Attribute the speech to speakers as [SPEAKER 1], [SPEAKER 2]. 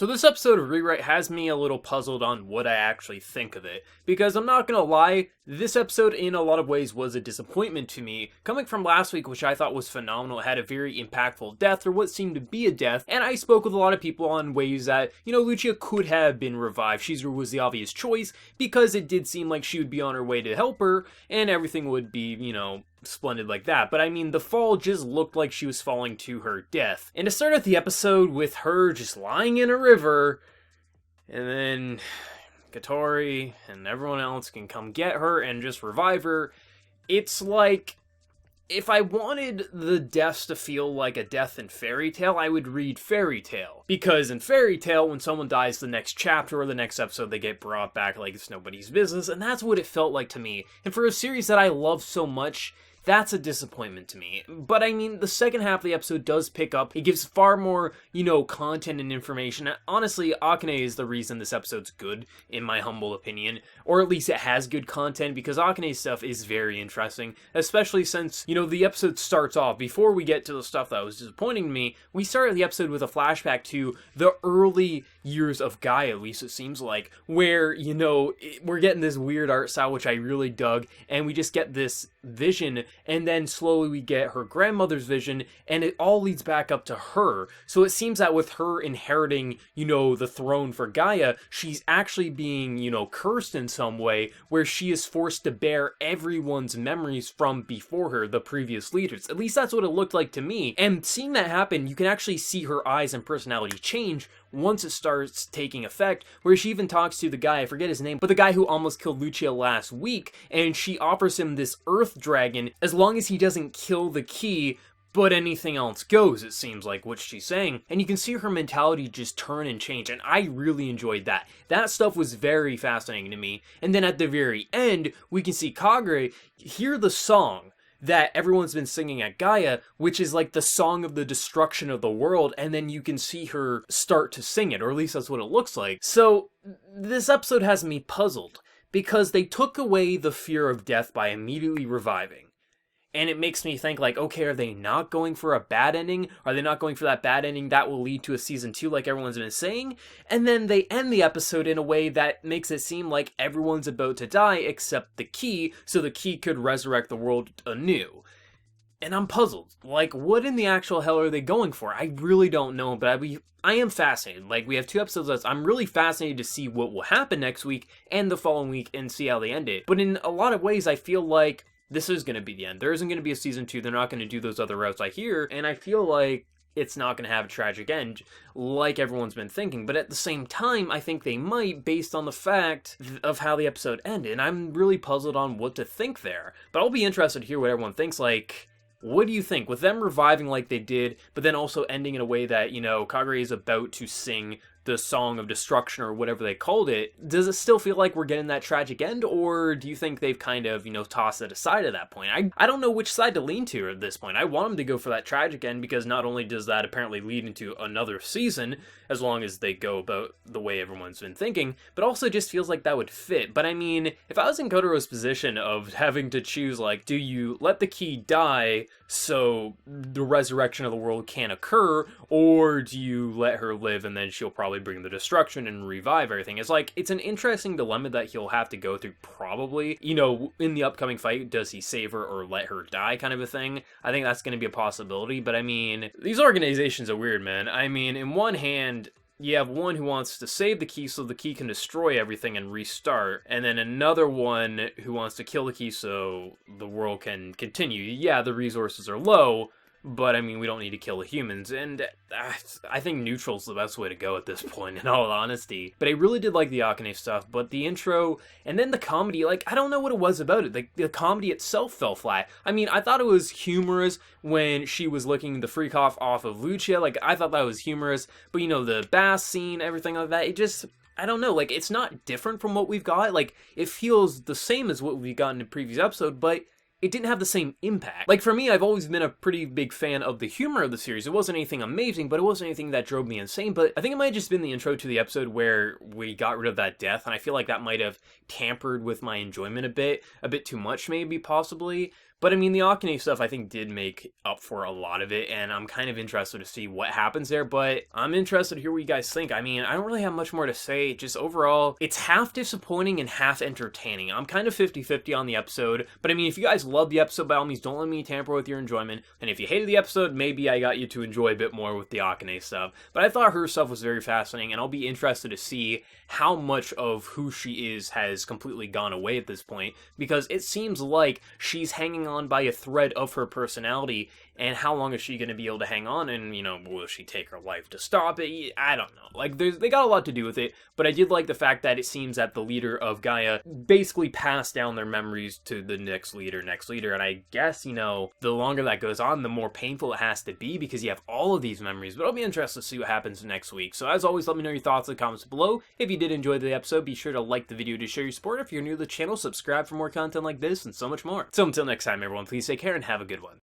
[SPEAKER 1] So this episode of Rewrite has me a little puzzled on what I actually think of it, because I'm not gonna lie, this episode in a lot of ways was a disappointment to me, coming from last week, which I thought was phenomenal. It had a very impactful death, or what seemed to be a death, and I spoke with a lot of people on ways that, Lucia could have been revived. Shizuru was the obvious choice, because it did seem like she would be on her way to help her, and everything would be, splendid like that. But I mean, the fall just looked like she was falling to her death. And to start out the episode with her just lying in a river, and then Katori and everyone else can come get her and just revive her, it's like, if I wanted the deaths to feel like a death in Fairy Tail, I would read Fairy Tail. Because in Fairy Tail, when someone dies the next chapter or the next episode, they get brought back like it's nobody's business, and that's what it felt like to me. And for a series that I love so much, that's a disappointment to me. But I mean, the second half of the episode does pick up. It gives far more, content and information. Honestly, Akane is the reason this episode's good, in my humble opinion. Or at least it has good content, because Akane's stuff is very interesting. Especially since, the episode starts off, before we get to the stuff that was disappointing to me, we started the episode with a flashback to the early years of Gaia, at least it seems like, where, we're getting this weird art style, which I really dug, and we just get this vision, and then slowly we get her grandmother's vision, and it all leads back up to her. So it seems that with her inheriting, the throne for Gaia, she's actually being, cursed in some way, where she is forced to bear everyone's memories from before her, the previous leaders. At least that's what it looked like to me. And seeing that happen, you can actually see her eyes and personality change once it starts taking effect, where she even talks to the guy, I forget his name, but the guy who almost killed Lucia last week, and she offers him this earth dragon as long as he doesn't kill the key, but anything else goes, it seems like, what she's saying. And you can see her mentality just turn and change, and I really enjoyed that. That stuff was very fascinating to me. And then at the very end, we can see Kagure hear the song that everyone's been singing at Gaia, which is like the song of the destruction of the world, and then you can see her start to sing it, or at least that's what it looks like. So, this episode has me puzzled, because they took away the fear of death by immediately reviving. And it makes me think, like, okay, are they not going for a bad ending? Are they not going for that bad ending that will lead to a season 2 like everyone's been saying? And then they end the episode in a way that makes it seem like everyone's about to die except the key, so the key could resurrect the world anew. And I'm puzzled. Like, what in the actual hell are they going for? I really don't know, but I am fascinated. Like, we have 2 episodes left. I'm really fascinated to see what will happen next week and the following week and see how they end it. But in a lot of ways, I feel like this is going to be the end. There isn't going to be a season 2. They're not going to do those other routes I hear. And I feel like it's not going to have a tragic end like everyone's been thinking. But at the same time, I think they might, based on the fact of how the episode ended. And I'm really puzzled on what to think there. But I'll be interested to hear what everyone thinks. Like, what do you think? With them reviving like they did, but then also ending in a way that, Kagure is about to sing the Song of Destruction or whatever they called it, does it still feel like we're getting that tragic end, or do you think they've kind of, tossed it aside at that point? I don't know which side to lean to at this point. I want them to go for that tragic end, because not only does that apparently lead into another season, as long as they go about the way everyone's been thinking, but also just feels like that would fit. But I mean, if I was in Kotaro's position of having to choose, like, do you let the key die so the resurrection of the world can't occur, or do you let her live and then she'll probably bring the destruction and revive everything? It's like, it's an interesting dilemma that he'll have to go through probably, in the upcoming fight. Does he save her or let her die, kind of a thing? I think that's going to be a possibility. But I mean, these organizations are weird, man. I mean, in one hand, you have one who wants to save the key so the key can destroy everything and restart, and then another one who wants to kill the key so the world can continue. Yeah, the resources are low, but I mean, we don't need to kill the humans, and I think neutral's the best way to go at this point, in all honesty. But I really did like the Akane stuff, but the intro, and then the comedy, like, I don't know what it was about it. Like, the comedy itself fell flat. I mean, I thought it was humorous when she was licking the freak off of Lucia. Like, I thought that was humorous, but the bath scene, everything like that, it just, I don't know, like, it's not different from what we've got. Like, it feels the same as what we've gotten in the previous episode, but it didn't have the same impact. Like, for me, I've always been a pretty big fan of the humor of the series. It wasn't anything amazing, but it wasn't anything that drove me insane. But I think it might have just been the intro to the episode where we got rid of that death, and I feel like that might have tampered with my enjoyment a bit too much, maybe, possibly. But I mean, the Akane stuff I think did make up for a lot of it, and I'm kind of interested to see what happens there, but I'm interested to hear what you guys think. I mean, I don't really have much more to say, just overall, it's half disappointing and half entertaining. I'm kind of 50-50 on the episode, but I mean, if you guys love the episode, by all means, don't let me tamper with your enjoyment, and if you hated the episode, maybe I got you to enjoy a bit more with the Akane stuff. But I thought her stuff was very fascinating, and I'll be interested to see how much of who she is has completely gone away at this point, because it seems like she's hanging on by a thread of her personality, and how long is she going to be able to hang on, and, you know, will she take her life to stop it? I don't know. Like, they got a lot to do with it, but I did like the fact that it seems that the leader of Gaia basically passed down their memories to the next leader, and I guess, you know, the longer that goes on, the more painful it has to be, because you have all of these memories, but I'll be interested to see what happens next week. So as always, let me know your thoughts in the comments below. If you did enjoy the episode, be sure to like the video to show your support. If you're new to the channel, subscribe for more content like this, and so much more. So until next time, everyone, please take care and have a good one.